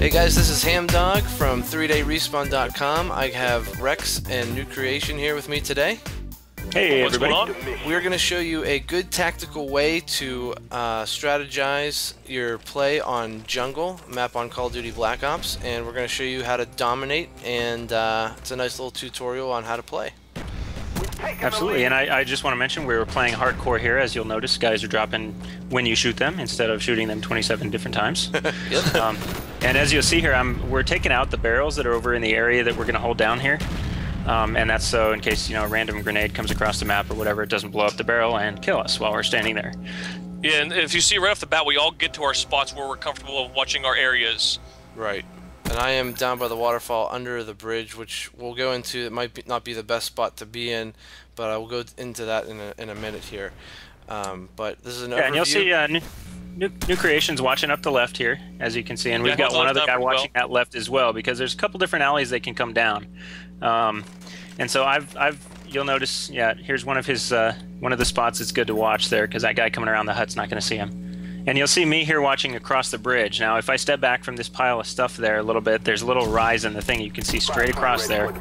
Hey guys, this is Hamdog from 3dayrespawn.com. I have Rex and New Creation here with me today. Hey everybody. What's going on? We're going to show you a good tactical way to strategize your play on Jungle, map on Call of Duty Black Ops, and we're going to show you how to dominate, and it's a nice little tutorial on how to play. Absolutely, and I just want to mention we were playing hardcore here. As you'll notice, guys are dropping when you shoot them instead of shooting them 27 different times. Yep. And as you'll see here, we're taking out the barrels that are over in the area that we're going to hold down here. And that's so in case, you know, a random grenade comes across the map or whatever, it doesn't blow up the barrel and kill us while we're standing there. Yeah, and if you see right off the bat, we all get to our spots where we're comfortable watching our areas. Right. And I am down by the waterfall under the bridge, which we'll go into. It might not be the best spot to be in, but I will go into that in a minute here. But this is an overview. And you'll see New Creation's watching up the left here, as you can see, and we've got one other guy watching that left as well, because there's a couple different alleys they can come down. And so you'll notice, yeah, here's one of his one of the spots that's good to watch there, because that guy coming around the hut's not going to see him. And you'll see me here watching across the bridge. Now, if I step back from this pile of stuff there a little bit, there's a little rise in the thing. You can see straight across there,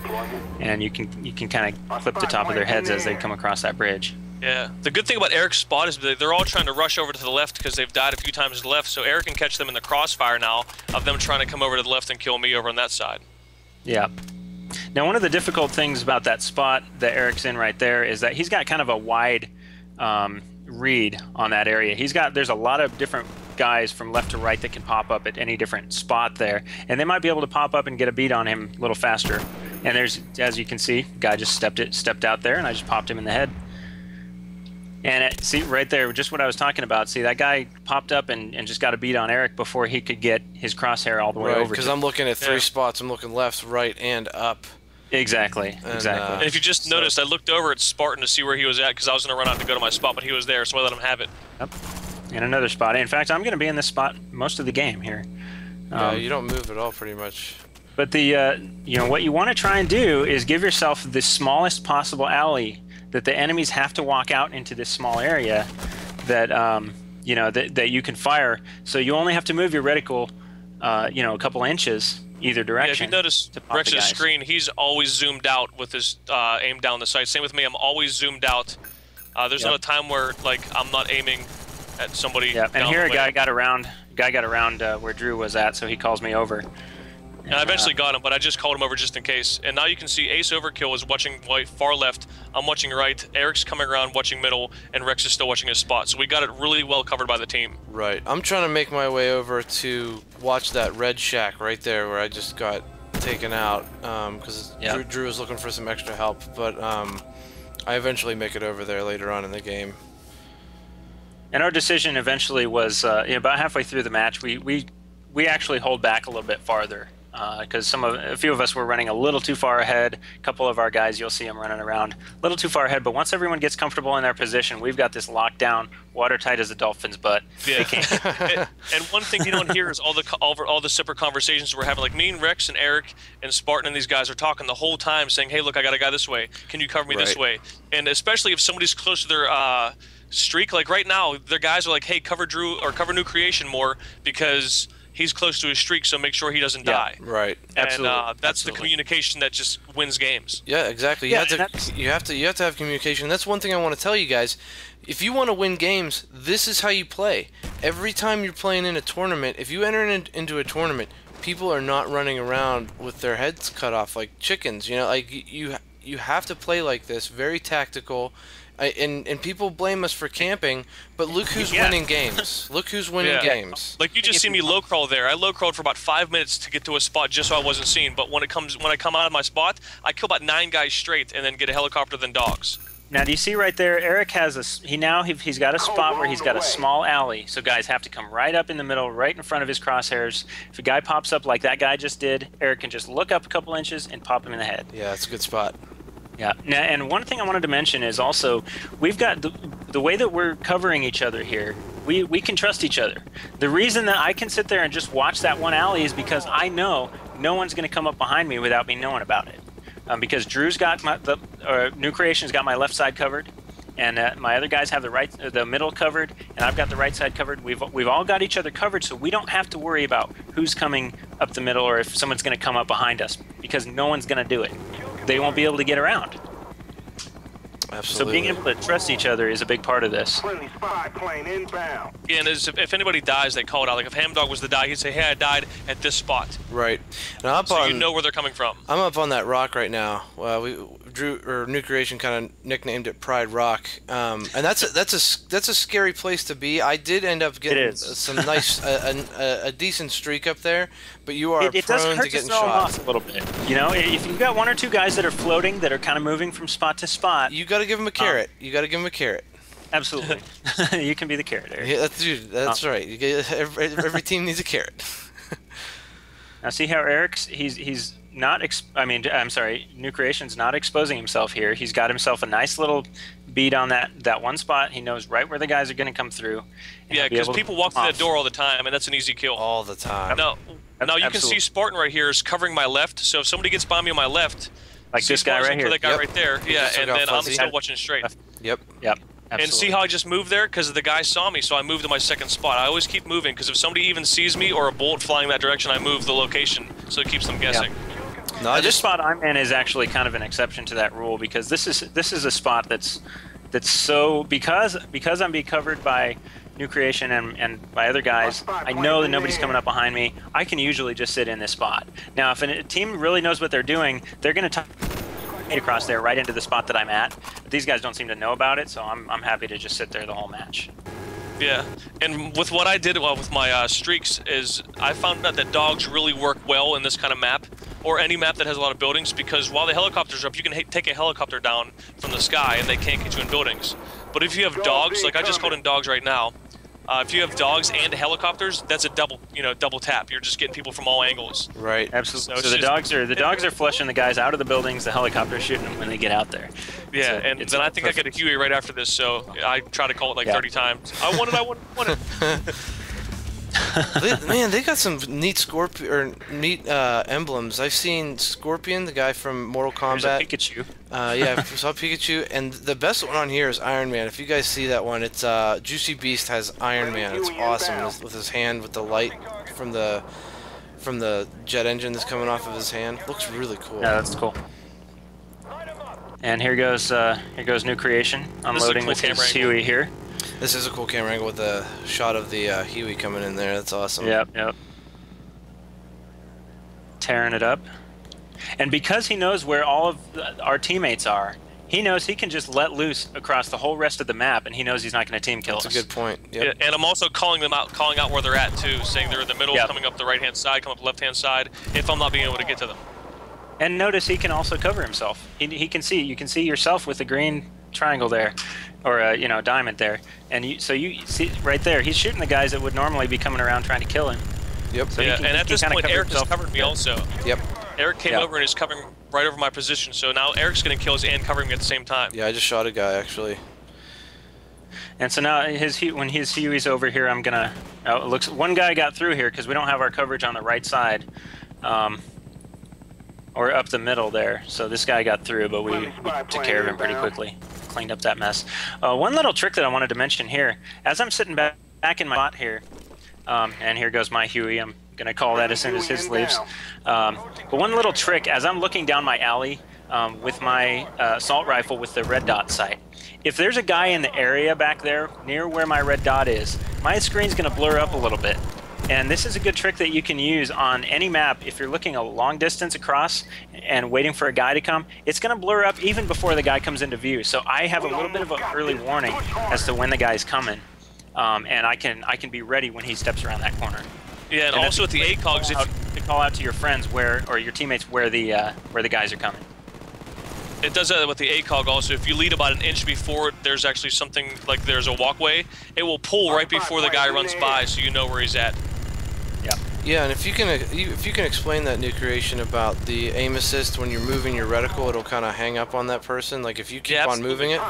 and you can kind of clip the top of their heads as they come across that bridge. Yeah. The good thing about Eric's spot is they're all trying to rush over to the left because they've died a few times to the left, so Eric can catch them in the crossfire now of them trying to come over to the left and kill me over on that side. Yeah. Now, one of the difficult things about that spot that Eric's in right there is that he's got kind of a wide read on that area. There's a lot of different guys from left to right that can pop up at any different spot there, and they might be able to pop up and get a beat on him a little faster. And there's, as you can see, guy just stepped out there, and I just popped him in the head. And see right there, just what I was talking about. See, that guy popped up and just got a beat on Eric before he could get his crosshair all the way over. Because I'm looking at three spots. I'm looking left, right, and up. Exactly, exactly. And if you just noticed, I looked over at Spartan to see where he was at because I was going to run out to go to my spot, but he was there, so I let him have it. Yep. And another spot. In fact, I'm going to be in this spot most of the game here. Yeah, you don't move at all, pretty much. But the you know, what you want to try and do is give yourself the smallest possible alley that the enemies have to walk out into this small area that you know, that you can fire. So you only have to move your reticle, you know, a couple inches either direction. Yeah, if you notice Rex's screen, he's always zoomed out with his aim down the sight. Same with me, I'm always zoomed out. There's not a time where like I'm not aiming at somebody. Yeah, and here a guy got around where Drew was at, so he calls me over. And I eventually got him, but I just called him over just in case. And now you can see Ace Overkill is watching far left, I'm watching right, Eric's coming around watching middle, and Rex is still watching his spot. So we got it really well covered by the team. Right. I'm trying to make my way over to watch that red shack right there where I just got taken out, because Drew was looking for some extra help. But I eventually make it over there later on in the game. And our decision eventually was, you know, about halfway through the match, we actually hold back a little bit farther. Because a few of us were running a little too far ahead. A couple of our guys, you'll see them running around a little too far ahead. But once everyone gets comfortable in their position, we've got this locked down, watertight as a dolphin's butt. Yeah. And one thing you don't hear is all the separate conversations we're having. Like me and Rex and Eric and Spartan and these guys are talking the whole time, saying, "Hey, look, I got a guy this way. Can you cover me this way?" And especially if somebody's close to their streak, like right now, their guys are like, "Hey, cover Drew or cover New Creation more because he's close to his streak, so make sure he doesn't die." Right. Absolutely. And that's the communication that just wins games. Yeah, exactly. You have to have communication. That's one thing I want to tell you guys. If you want to win games, this is how you play. Every time you're playing in a tournament, if you enter into a tournament, people are not running around with their heads cut off like chickens. You know, like you have to play like this, very tactical. And people blame us for camping, but look who's winning games. Look who's winning games. Like you just see me low crawl there. I low crawled for about 5 minutes to get to a spot just so I wasn't seen. But when I come out of my spot, I kill about 9 guys straight and then get a helicopter then dogs. Now, do you see right there? Eric has he's got a spot where he's got a small alley. So guys have to come right up in the middle, right in front of his crosshairs. If a guy pops up like that guy just did, Eric can just look up a couple inches and pop him in the head. Yeah, that's a good spot. Yeah, now, and one thing I wanted to mention is also we've got the way that we're covering each other here. We can trust each other. The reason that I can sit there and just watch that one alley is because I know no one's going to come up behind me without me knowing about it. Because Drew's got New Creation's got my left side covered, and my other guys have the middle covered, and I've got the right side covered. We've all got each other covered, so we don't have to worry about who's coming up the middle or if someone's going to come up behind us, because no one's going to do it. They won't be able to get around. Absolutely. So being able to trust each other is a big part of this. Friendly spy plane inbound. Yeah, and if anybody dies, they call it out. Like if Hamdog was to die, he'd say, "Hey, I died at this spot." Right. And so you know where they're coming from. I'm up on that rock right now. Well, New Creation kind of nicknamed it Pride Rock, and that's a scary place to be. I did end up getting some nice a decent streak up there, but you are it prone does hurt to getting throw them shot off a little bit. You know, if you've got 1 or 2 guys that are floating, that are kind of moving from spot to spot, you got to give them a carrot. You got to give them a carrot. Absolutely. You can be the carrot, Eric. Yeah, that's right. You get, every team needs a carrot. Now see how Eric's he's not I'm sorry, New Creation's not exposing himself here. He's got himself a nice little bead on that one spot. He knows right where the guys are going to come through. Yeah, because people walk through that door all the time, and that's an easy kill. All the time. No, now you can see Spartan right here is covering my left. So if somebody gets by me on my left, like this guy right here, that guy right there, yeah, and then I'm still watching straight. Yep. Absolutely. And see how I just moved there? Because the guy saw me, so I moved to my second spot. I always keep moving, because if somebody even sees me or a bullet flying that direction, I move the location, so it keeps them guessing. Yep. No, this spot I'm in is actually kind of an exception to that rule, because this is a spot that's so because I'm being covered by New Creation and by other guys. I know that nobody's coming up behind me. I can usually just sit in this spot. Now, if a team really knows what they're doing, they're going to across there right into the spot that I'm at. But these guys don't seem to know about it, so I'm happy to just sit there the whole match. Yeah, and with what I did with my streaks is I found out that dogs really work well in this kind of map, or any map that has a lot of buildings, because while the helicopters are up, you can take a helicopter down from the sky and they can't get you in buildings. But if you have dogs, like I just called in dogs right now, if you have dogs and helicopters, that's a double tap. You're just getting people from all angles. Right. Absolutely. So the dogs are flushing the guys out of the buildings. The helicopters shooting them when they get out there. Yeah, and then I think I get a Huey right after this, so I try to call it like 30 times. I want it. Man, they got some neat emblems. I've seen Scorpion, the guy from Mortal Kombat. There's a Pikachu. Yeah, I saw Pikachu, and the best one on here is Iron Man. If you guys see that one, it's Juicy Beast has Iron Man. It's awesome with his hand with the light from the jet engine that's coming off of his hand. Looks really cool. Yeah, that's cool. And here goes New Creation unloading with his Huey here. This is a cool camera angle with the shot of the Huey coming in there. That's awesome. Yep. Tearing it up. And because he knows where all of our teammates are, he knows he can just let loose across the whole rest of the map, and he knows he's not going to team kill us. That's a good point. Yep. Yeah, and I'm also calling out where they're at too, saying they're in the middle, coming up the right-hand side, coming up the left-hand side, if I'm not being able to get to them. And notice he can also cover himself. He can see. You can see yourself with the green triangle there, or diamond there, and so you see right there. He's shooting the guys that would normally be coming around trying to kill him. Yep. So and at this point, Eric has covered me also. Yep. Eric came over and is covering right over my position. So now Eric's getting kills and covering me at the same time. Yeah, I just shot a guy actually. And so now when his Huey's over here, I'm gonna. Oh, it looks one guy got through here because we don't have our coverage on the right side. Or up the middle there. So this guy got through, but we took care of him pretty quickly. Cleaned up that mess. One little trick that I wanted to mention here, as I'm sitting back in my spot here, and here goes my Huey. I'm going to call that as soon as his leaves. But one little trick, as I'm looking down my alley with my assault rifle with the red dot sight, if there's a guy in the area back there near where my red dot is, my screen's going to blur up a little bit. And this is a good trick that you can use on any map. If you're looking a long distance across and waiting for a guy to come, it's going to blur up even before the guy comes into view. So I have a little bit of an early warning as to when the guy's coming, and I can be ready when he steps around that corner. Yeah, and also with the ACOGs, if you call out to your friends or your teammates where the guys are coming. It does that with the ACOG also. If you lead about an inch before there's actually something like there's a walkway, it will pull right before the guy runs by, so you know where he's at. Yeah, and if you can explain that, New Creation, about the aim assist when you're moving your reticle, it'll kind of hang up on that person. Like if you keep on moving it,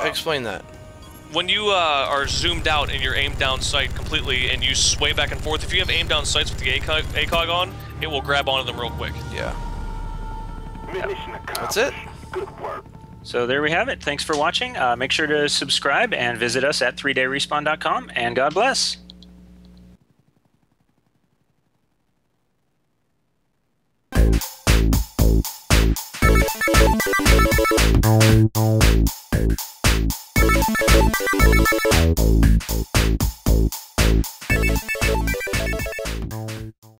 explain that. When you are zoomed out and you're aimed down sight completely and you sway back and forth, if you have aimed down sights with the ACOG on, it will grab onto them real quick. Yeah. That's it. So there we have it. Thanks for watching. Make sure to subscribe and visit us at 3dayrespawn.com, and God bless.